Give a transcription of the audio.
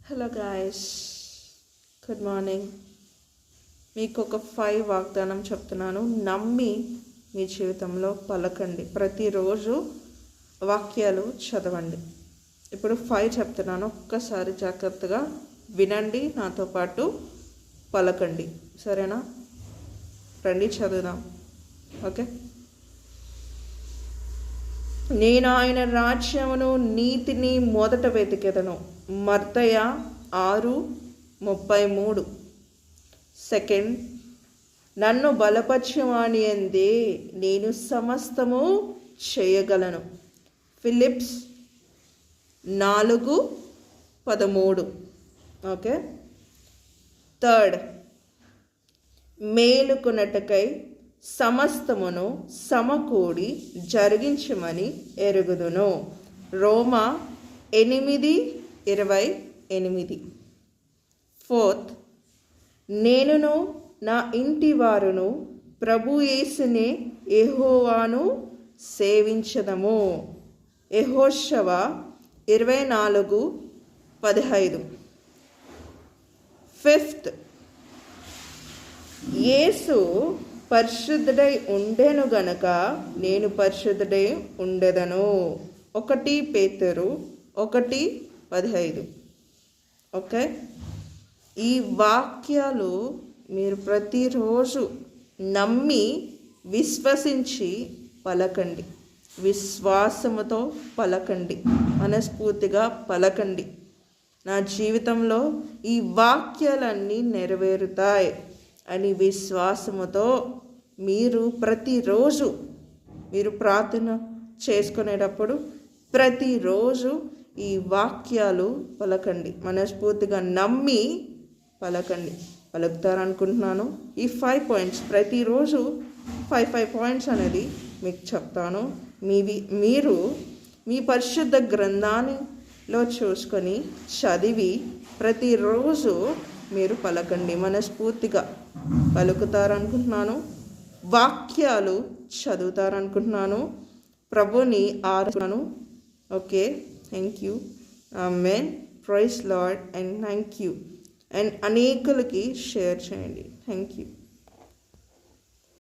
Hello guys, good morning. మీకు ఒక 5 వాగ్దానం చెప్తున్నాను. నమ్మి మీ జీవితంలో పలకండి. ప్రతిరోజు వాక్యాలు చదవండి. ఇప్పుడు 5 చెప్తున్నాను, ఒక్కసారి జాగ్రత్తగా వినండి, నాతో పాటు పలకండి. సరేనా? రండి చదువుదాం. ఓకే. నేను ఆయన రాజ్యమును నీతిని మొదట వెతికెదను. మత్తయి 6:33. సెకండ్, నన్ను బలపరచువాని యందే నేను సమస్తము చేయగలను. ఫిలిప్స్ 4:13. ఓకే. థర్డ్, మేలుకొనుటకై సమస్తమును సమకూడి జరిగించమని ఎరుగుదును. రోమా 8:28. ఫోర్త్, నేనును నా ఇంటి వారును ప్రభు యేసునే యెహోవాను సేవించదము. యెహోషువ 24:15. ఫిఫ్త్, యేసు పరిశుద్ధుడై ఉండెను గనక నేను పరిశుద్ధుడై ఉండెదను. 1 పేతురు 1:15. ఓకే. ఈ వాక్యాలు మీరు ప్రతిరోజు నమ్మి విశ్వసించి పలకండి. విశ్వాసముతో పలకండి, మనస్ఫూర్తిగా పలకండి. నా జీవితంలో ఈ వాక్యాలన్నీ నెరవేరుతాయి అని విశ్వాసముతో మీరు ప్రతిరోజు మీరు ప్రార్థన చేసుకునేటప్పుడు ప్రతిరోజు ఈ వాక్యాలు పలకండి. మనస్ఫూర్తిగా నమ్మి పలకండి. పలుకుతారనుకుంటున్నాను. ఈ 5 పాయింట్స్ ప్రతిరోజు 5 పాయింట్స్ అనేది మీకు చెప్తాను. మీరు మీ పరిశుద్ధ గ్రంథానిలో చూసుకొని చదివి ప్రతిరోజు మీరు పలకండి. మనస్ఫూర్తిగా పలుకుతారనుకుంటున్నాను. వాక్యాలు చదువుతారనుకుంటున్నాను. ప్రభుని ఆరాధన. Okay. Thank you. Amen. Praise lord and thank you. And అనేకులకి షేర్ చేయండి. Thank you.